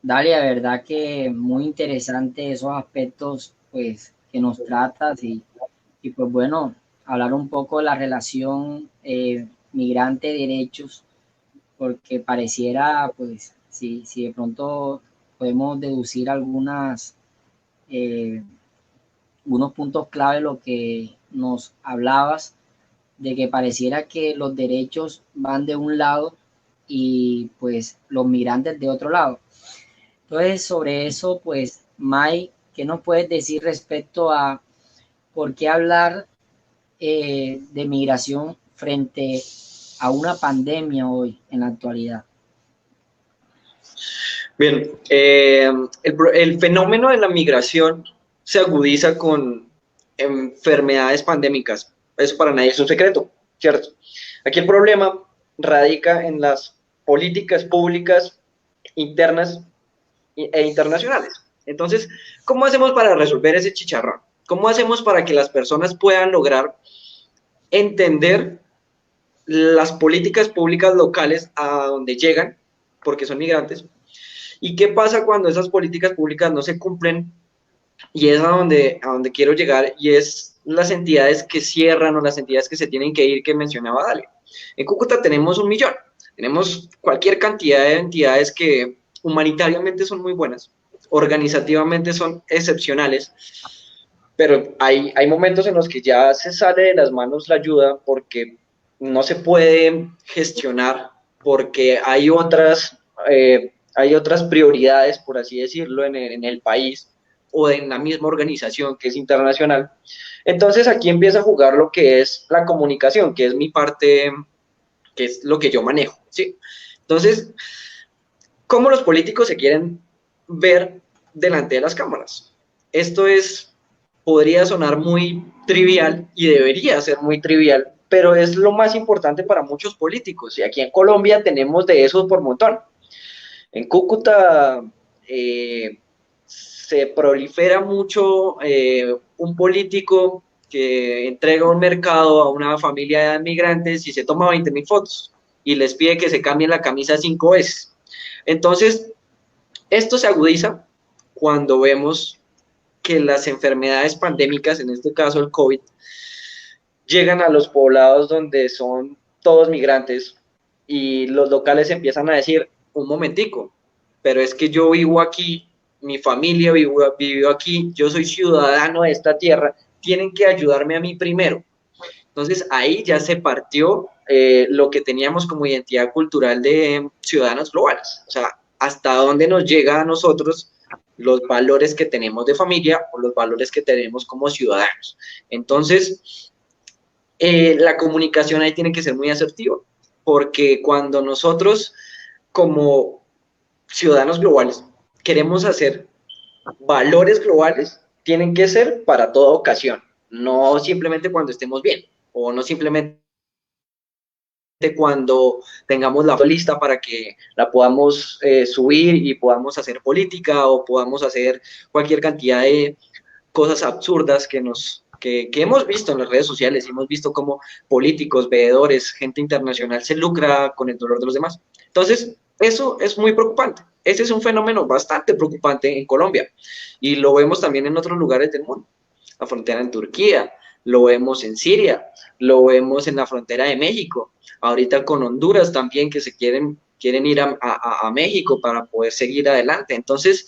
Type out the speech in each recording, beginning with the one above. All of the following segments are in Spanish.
Dale, la verdad que muy interesante esos aspectos pues que nos tratas y pues bueno, hablar un poco de la relación migrante-derechos, porque pareciera pues si de pronto podemos deducir eh, unos puntos clave de lo que nos hablabas, de que pareciera que los derechos van de un lado y pues los migrantes de otro lado. Entonces, sobre eso, pues, Mai, ¿qué nos puedes decir respecto a por qué hablar de migración frente a una pandemia hoy, en la actualidad? Bien, el fenómeno de la migración se agudiza con enfermedades pandémicas. Eso para nadie es un secreto, ¿cierto? Aquí el problema radica en las políticas públicas internas e internacionales. Entonces, ¿cómo hacemos para resolver ese chicharrón? ¿Cómo hacemos para que las personas puedan lograr entender las políticas públicas locales a donde llegan, porque son migrantes? ¿Y qué pasa cuando esas políticas públicas no se cumplen? Y es a donde quiero llegar, y es las entidades que cierran o las entidades que se tienen que ir, que mencionaba Dale. En Cúcuta tenemos 1.000.000, tenemos cualquier cantidad de entidades que humanitariamente son muy buenas, organizativamente son excepcionales, pero hay momentos en los que ya se sale de las manos la ayuda porque no se puede gestionar, porque hay otras prioridades, por así decirlo, en el país o en la misma organización que es internacional. Entonces aquí empieza a jugar lo que es la comunicación, que es mi parte, que es lo que yo manejo, ¿sí? Entonces, ¿cómo los políticos se quieren ver delante de las cámaras? Esto podría sonar muy trivial y debería ser muy trivial, pero es lo más importante para muchos políticos. Y aquí en Colombia tenemos de esos por montón. En Cúcuta se prolifera mucho un político que entrega un mercado a una familia de migrantes y se toma 20.000 fotos y les pide que se cambien la camisa 5 veces. Entonces, esto se agudiza cuando vemos que las enfermedades pandémicas, en este caso el COVID, llegan a los poblados donde son todos migrantes y los locales empiezan a decir, un momentico, pero es que yo vivo aquí, mi familia vivió aquí, yo soy ciudadano de esta tierra, tienen que ayudarme a mí primero. Entonces ahí ya se partió lo que teníamos como identidad cultural de ciudadanos globales, o sea, hasta dónde nos llega a nosotros los valores que tenemos de familia o los valores que tenemos como ciudadanos. Entonces, la comunicación ahí tiene que ser muy asertiva, porque cuando nosotros como ciudadanos globales queremos hacer valores globales, tienen que ser para toda ocasión, no simplemente cuando estemos bien, o no simplemente cuando tengamos la lista para que la podamos subir y podamos hacer política o podamos hacer cualquier cantidad de cosas absurdas que hemos visto en las redes sociales, y hemos visto cómo políticos, veedores, gente internacional se lucra con el dolor de los demás. Entonces, eso es muy preocupante. Ese es un fenómeno bastante preocupante en Colombia y lo vemos también en otros lugares del mundo. La frontera en Turquía, lo vemos en Siria, lo vemos en la frontera de México, ahorita con Honduras también, que quieren ir a México para poder seguir adelante. Entonces,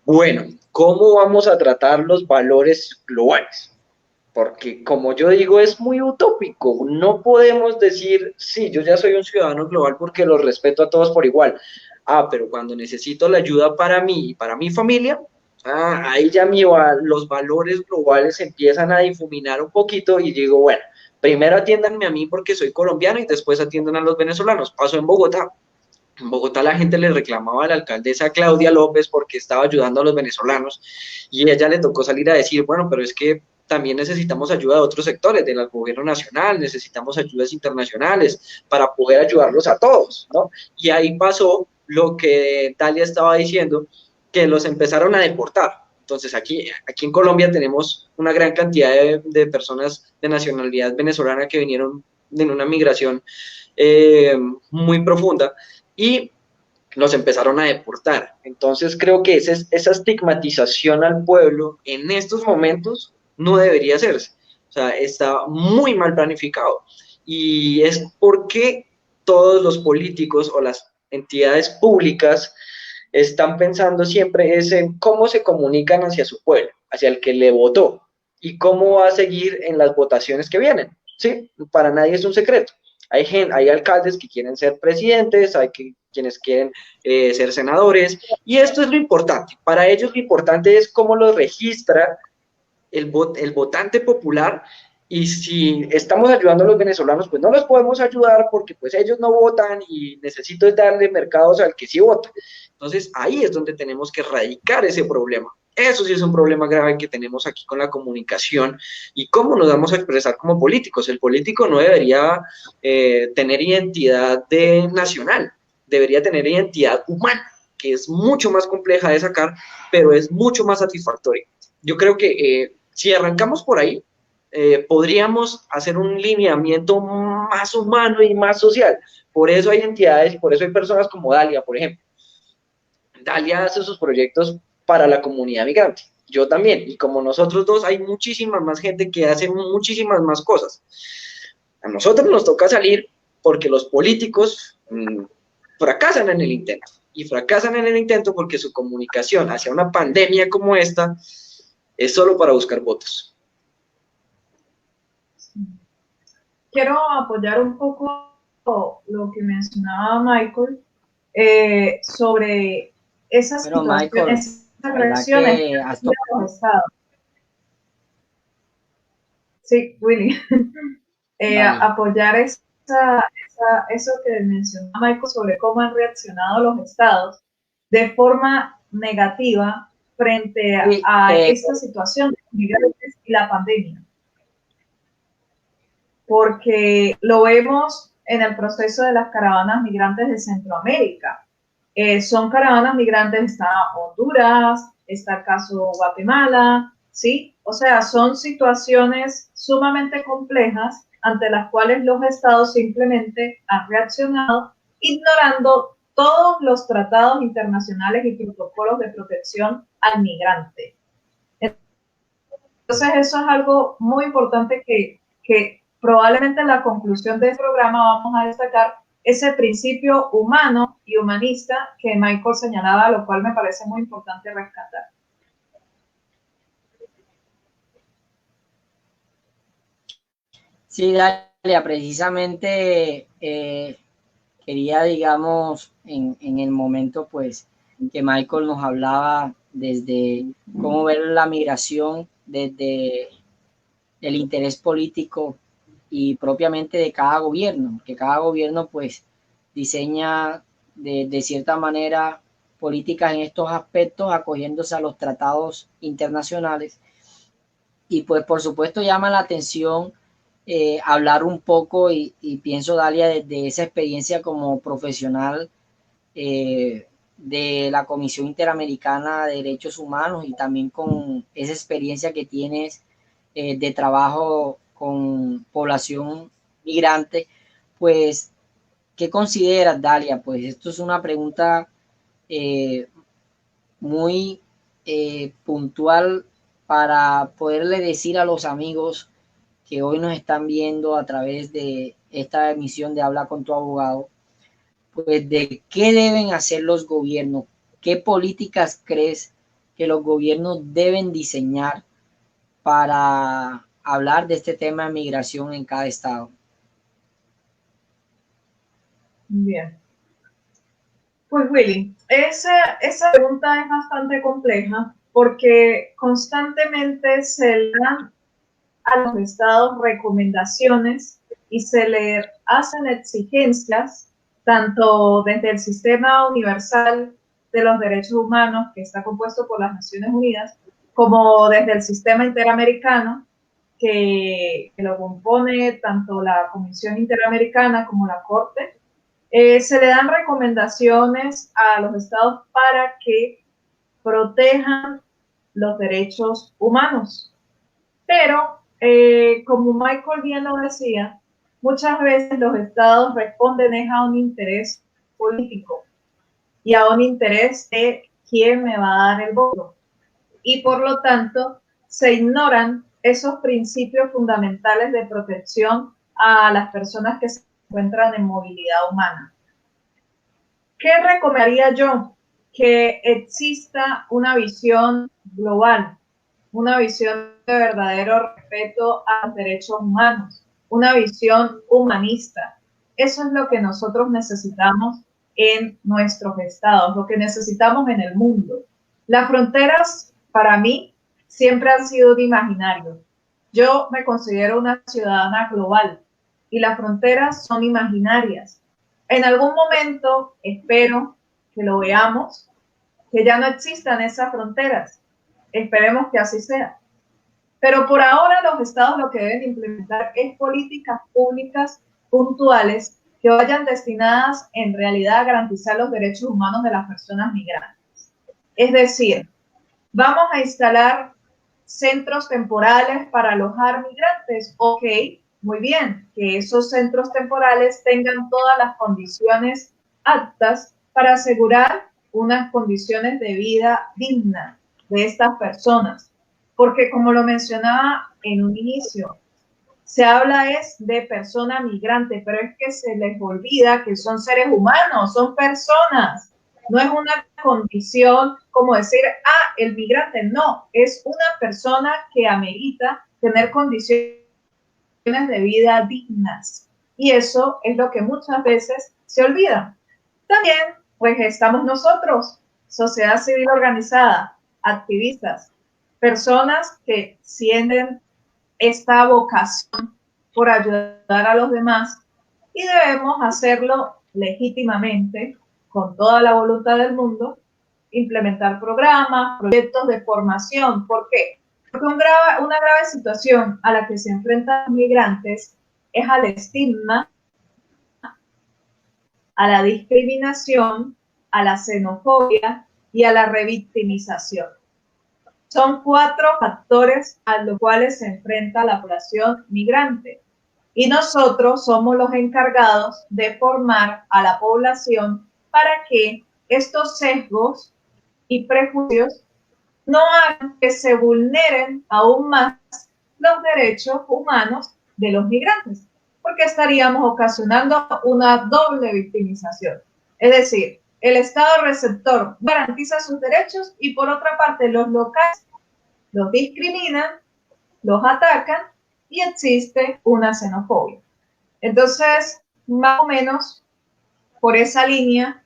bueno, ¿cómo vamos a tratar los valores globales? Porque como yo digo, es muy utópico. No podemos decir, sí, yo ya soy un ciudadano global porque los respeto a todos por igual. Ah, pero cuando necesito la ayuda para mí y para mi familia, ahí ya los valores globales empiezan a difuminar un poquito y digo, bueno, primero atiéndanme a mí porque soy colombiano y después atiendan a los venezolanos. Pasó en Bogotá. En Bogotá la gente le reclamaba a la alcaldesa Claudia López porque estaba ayudando a los venezolanos y a ella le tocó salir a decir, bueno, pero es que también necesitamos ayuda de otros sectores, del gobierno nacional, necesitamos ayudas internacionales para poder ayudarlos a todos, ¿no? Y ahí pasó lo que Talia estaba diciendo, que los empezaron a deportar. Entonces aquí en Colombia tenemos una gran cantidad de personas de nacionalidad venezolana que vinieron en una migración muy profunda y nos empezaron a deportar. Entonces creo que esa estigmatización al pueblo en estos momentos no debería hacerse. O sea, está muy mal planificado. Y es porque todos los políticos o las entidades públicas están pensando siempre es en cómo se comunican hacia su pueblo, hacia el que le votó, y cómo va a seguir en las votaciones que vienen. Sí, para nadie es un secreto. Hay alcaldes que quieren ser presidentes, quienes quieren ser senadores, y esto es lo importante. Para ellos lo importante es cómo lo registra el votante popular, y si estamos ayudando a los venezolanos, pues no los podemos ayudar porque pues ellos no votan y necesito darle mercados al que sí vota. Entonces ahí es donde tenemos que erradicar ese problema. Eso sí es un problema grave que tenemos aquí con la comunicación y cómo nos vamos a expresar como políticos. El político no debería tener identidad nacional, debería tener identidad humana, que es mucho más compleja de sacar, pero es mucho más satisfactoria. Yo creo que si arrancamos por ahí, podríamos hacer un lineamiento más humano y más social. Por eso hay entidades, por eso hay personas como Dalia, por ejemplo. Dalia hace sus proyectos para la comunidad migrante. Yo también. Y como nosotros dos, hay muchísima más gente que hace muchísimas más cosas. A nosotros nos toca salir porque los políticos fracasan en el intento. Y fracasan en el intento porque su comunicación hacia una pandemia como esta es solo para buscar votos. Quiero apoyar un poco lo que mencionaba Michael sobre esas situaciones, esas reacciones de los estados. Sí, Willy. Apoyar eso que mencionaba Michael sobre cómo han reaccionado los estados de forma negativa frente a esta situación de migrantes y la pandemia. Porque lo vemos en el proceso de las caravanas migrantes de Centroamérica. Son caravanas migrantes, está Honduras, está el caso Guatemala, ¿sí? O sea, son situaciones sumamente complejas ante las cuales los estados simplemente han reaccionado ignorando todos los tratados internacionales y protocolos de protección al migrante. Entonces, eso es algo muy importante que probablemente en la conclusión de este programa vamos a destacar ese principio humano y humanista que Michael señalaba, lo cual me parece muy importante rescatar. Sí, Dalia, precisamente quería, digamos, en el momento pues que Michael nos hablaba desde cómo ver la migración desde el interés político y propiamente de cada gobierno, que cada gobierno pues diseña de cierta manera políticas en estos aspectos acogiéndose a los tratados internacionales y pues por supuesto llama la atención hablar un poco y pienso Dalia desde esa experiencia como profesional de la Comisión Interamericana de Derechos Humanos y también con esa experiencia que tienes de trabajo con población migrante, pues, ¿qué consideras, Dalia? Pues esto es una pregunta muy puntual para poderle decir a los amigos que hoy nos están viendo a través de esta emisión de Habla con tu abogado, pues de qué deben hacer los gobiernos, qué políticas crees que los gobiernos deben diseñar para hablar de este tema de migración en cada estado. Bien. Pues Willy, esa pregunta es bastante compleja porque constantemente se le dan a los estados recomendaciones y se le hacen exigencias tanto desde el Sistema Universal de los Derechos Humanos, que está compuesto por las Naciones Unidas, como desde el Sistema Interamericano, que lo compone tanto la Comisión Interamericana como la Corte. Se le dan recomendaciones a los estados para que protejan los derechos humanos. Pero, como Michael bien lo decía, muchas veces los estados responden a un interés político. y a un interés de quién me va a dar el voto. Y por lo tanto, se ignoran esos principios fundamentales de protección a las personas que se encuentran en movilidad humana. ¿Qué recomendaría yo? Que exista una visión global, una visión de verdadero respeto a los derechos humanos, una visión humanista. Eso es lo que nosotros necesitamos en nuestros estados, lo que necesitamos en el mundo. Las fronteras, para mí, siempre han sido un imaginario. Yo me considero una ciudadana global y las fronteras son imaginarias. En algún momento, espero que lo veamos, que ya no existan esas fronteras. Esperemos que así sea. Pero por ahora los estados lo que deben implementar es políticas públicas puntuales que vayan destinadas en realidad a garantizar los derechos humanos de las personas migrantes. Es decir, vamos a instalar centros temporales para alojar migrantes. Ok, muy bien, que esos centros temporales tengan todas las condiciones aptas para asegurar unas condiciones de vida digna de estas personas. Porque como lo mencionaba en un inicio, se habla es de persona migrante, pero es que se les olvida que son seres humanos, son personas. No es una condición como decir, el migrante, no, es una persona que amerita tener condiciones de vida dignas. Y eso es lo que muchas veces se olvida. También, pues estamos nosotros, sociedad civil organizada, activistas, personas que sienten esta vocación por ayudar a los demás y debemos hacerlo legítimamente, con toda la voluntad del mundo, implementar programas, proyectos de formación. ¿Por qué? Porque una grave situación a la que se enfrentan los migrantes es al estigma, a la discriminación, a la xenofobia y a la revictimización. Son 4 factores a los cuales se enfrenta la población migrante. Y nosotros somos los encargados de formar a la población para que estos sesgos y prejuicios no hagan que se vulneren aún más los derechos humanos de los migrantes, porque estaríamos ocasionando una doble victimización. Es decir, el Estado receptor garantiza sus derechos y por otra parte los locales los discriminan, los atacan y existe una xenofobia. Entonces, más o menos por esa línea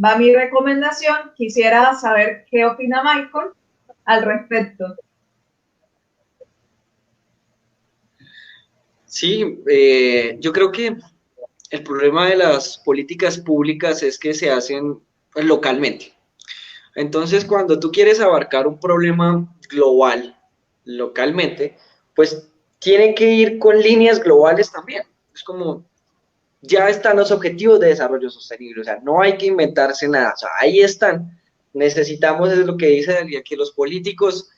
va mi recomendación. Quisiera saber qué opina Michael al respecto. Sí, yo creo que el problema de las políticas públicas es que se hacen localmente. Entonces, cuando tú quieres abarcar un problema global, localmente, pues tienen que ir con líneas globales también. Es como, ya están los objetivos de desarrollo sostenible, o sea, no hay que inventarse nada, o sea, ahí están. Necesitamos, es lo que dice Dalia, que los políticos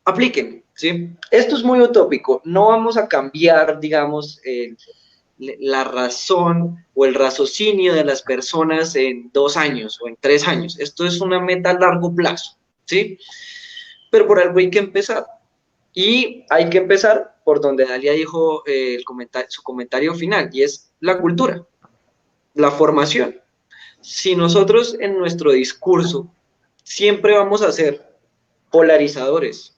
apliquen, ¿sí? Esto es muy utópico, no vamos a cambiar, digamos, la razón o el raciocinio de las personas en 2 años o en 3 años. Esto es una meta a largo plazo, ¿sí? Pero por algo hay que empezar. Y hay que empezar por donde Dalia dijo su comentario final, y es la cultura, la formación. Si nosotros en nuestro discurso siempre vamos a ser polarizadores,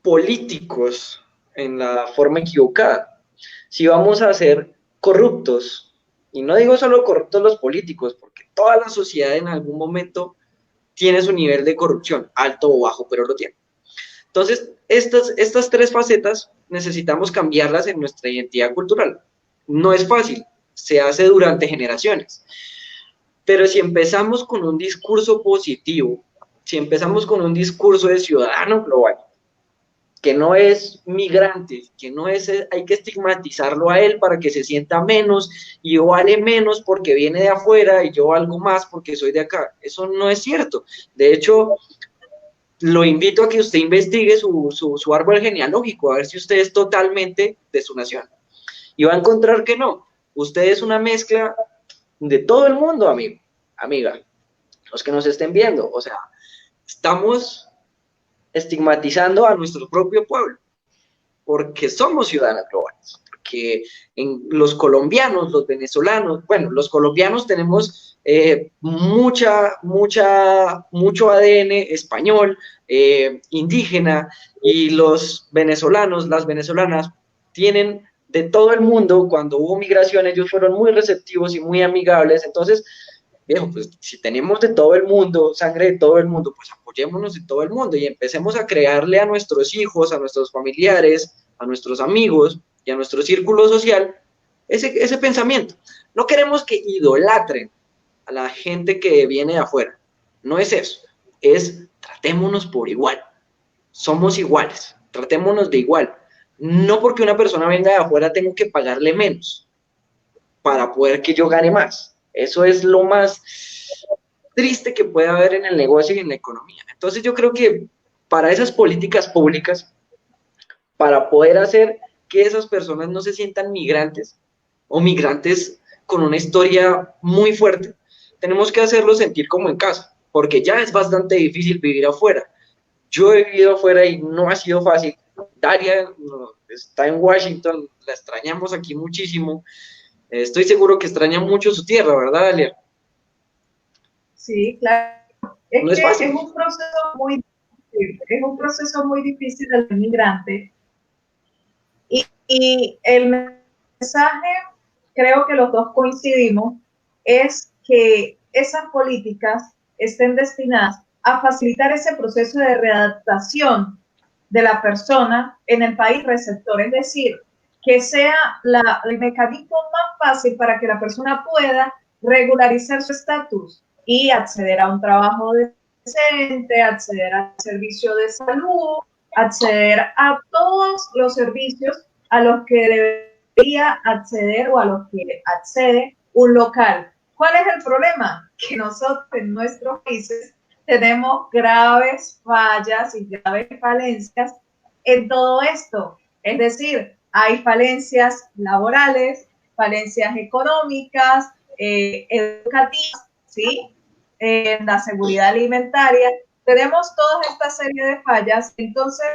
políticos en la forma equivocada, si vamos a ser corruptos, y no digo solo corruptos los políticos, porque toda la sociedad en algún momento tiene su nivel de corrupción, alto o bajo, pero lo tiene. Entonces, estas 3 facetas necesitamos cambiarlas en nuestra identidad cultural. No es fácil, se hace durante generaciones, pero si empezamos con un discurso positivo, si empezamos con un discurso de ciudadano global, que no es migrante, que no es, hay que estigmatizarlo a él para que se sienta menos y yo vale menos porque viene de afuera y yo valgo más porque soy de acá. Eso no es cierto. De hecho, lo invito a que usted investigue su árbol genealógico, a ver si usted es totalmente de su nación. Y va a encontrar que no. Usted es una mezcla de todo el mundo, amigo, amiga. los que nos estén viendo. O sea, estamos estigmatizando a nuestro propio pueblo, porque somos ciudadanos globales, porque los colombianos, los venezolanos, bueno, los colombianos tenemos mucho ADN español, indígena, y los venezolanos, las venezolanas, tienen de todo el mundo. Cuando hubo migración, ellos fueron muy receptivos y muy amigables. Entonces, viejo, pues si tenemos de todo el mundo, sangre de todo el mundo, pues apoyémonos de todo el mundo y empecemos a crearle a nuestros hijos, a nuestros familiares, a nuestros amigos y a nuestro círculo social ese pensamiento. No queremos que idolatren a la gente que viene de afuera. No es eso. Es tratémonos por igual. Somos iguales. Tratémonos de igual. No porque una persona venga de afuera tengo que pagarle menos para poder que yo gane más. Eso es lo más triste que puede haber en el negocio y en la economía. Entonces yo creo que para esas políticas públicas, para poder hacer que esas personas no se sientan migrantes o migrantes con una historia muy fuerte, tenemos que hacerlos sentir como en casa, porque ya es bastante difícil vivir afuera. Yo he vivido afuera y no ha sido fácil. Daria está en Washington, la extrañamos aquí muchísimo. Estoy seguro que extraña mucho su tierra, ¿verdad, Dalia? Sí, claro. Es No es que fácil. es un proceso muy difícil, es un proceso muy difícil del inmigrante. Y el mensaje, creo que los dos coincidimos, es que esas políticas estén destinadas a facilitar ese proceso de readaptación de la persona en el país receptor, es decir, que sea el mecanismo más fácil para que la persona pueda regularizar su estatus y acceder a un trabajo decente, acceder al servicio de salud, acceder a todos los servicios a los que debería acceder o a los que accede un local. ¿Cuál es el problema? Que nosotros en nuestros países tenemos graves fallas y graves falencias en todo esto. Es decir, hay falencias laborales, falencias económicas, educativas, ¿sí? En la seguridad alimentaria. Tenemos toda esta serie de fallas. Entonces,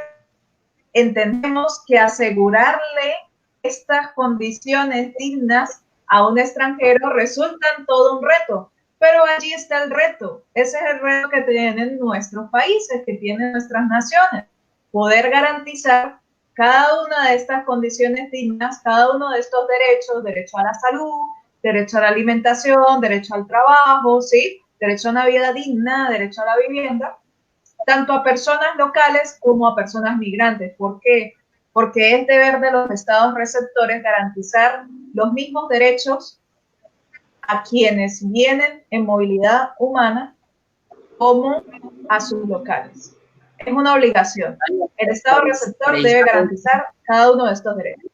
entendemos que asegurarle estas condiciones dignas a un extranjero resultan todo un reto. Pero allí está el reto. Ese es el reto que tienen nuestros países, que tienen nuestras naciones. Poder garantizar cada una de estas condiciones dignas, cada uno de estos derechos, derecho a la salud, derecho a la alimentación, derecho al trabajo, ¿sí? Derecho a una vida digna, derecho a la vivienda, tanto a personas locales como a personas migrantes. ¿Por qué? Porque es deber de los estados receptores garantizar los mismos derechos a quienes vienen en movilidad humana como a sus locales. Es una obligación. El estado receptor debe garantizar cada uno de estos derechos.